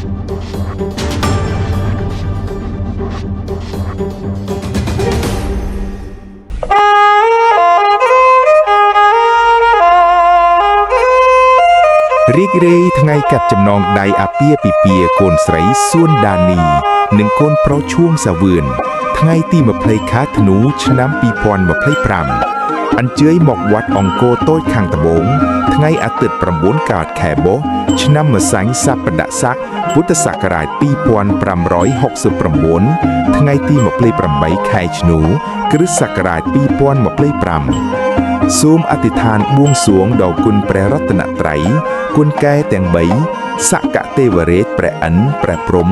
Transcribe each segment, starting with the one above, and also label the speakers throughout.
Speaker 1: រីករាយថ្ងៃកាត់ចំណងដៃអាពាហ៍ពិពាហ៍កូនស្រីសួនដានីនិងកូនប្រុសឈួងសាវឿនថ្ងៃទី20ខែធ្នូឆ្នាំ2025អញ្ជើញមកវត្តអង្គរតូចខាងត្បូងថ្ងៃអាទិត្យ9កើតខែបុស្សឆ្នាំម្សាញ់សប្បដស័កពុទ្ធសករាជ2569ថ្ងៃទី28ខែធ្នូគ្រិស្តសករាជ2025សូមអធិដ្ឋានបួងសួងដល់គុណព្រះរតនត្រ័យគុណកែទាំង3សក្កទេវរាជព្រះឥន្ទព្រះព្រហ្ម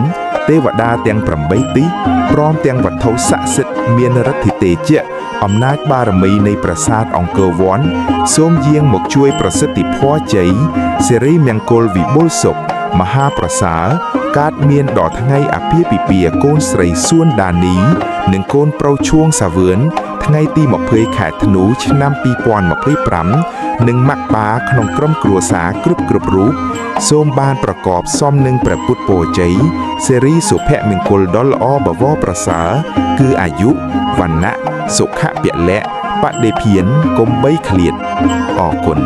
Speaker 1: ទេវតាទាំង8ទិសព្រមទាំងវត្ថុស័ក្តិសិទ្ធិមានឫទ្ធិទេជៈអំណាចបារមីនៃប្រាសាទអង្គរវត្តសូមយាងមកជួយប្រសិទ្ធិភ័ជ័យសិរីមង្គលវិបុលសុខមហាប្រសើរកើតមានដល់ថ្ងៃអាពាហ៍ពិពាហ៍កូនស្រីសួនដានីនិងកូនប្រុសឈួងសាវឿនថ្ងៃទី20ខែធ្នូឆ្នាំ2025និងម៉ាក់បាក្នុងក្រុមគ្រួសារគ្រប់រូបសូមបានប្រកបសមនឹងព្រះពុទ្ធពរជ័យសិរីសុភមង្គលដ៏ល្អបវរប្រសើរគឺអាយុវណ្ណៈសុខៈពលៈបដិភានកុំបីឃ្លាតអរគុណ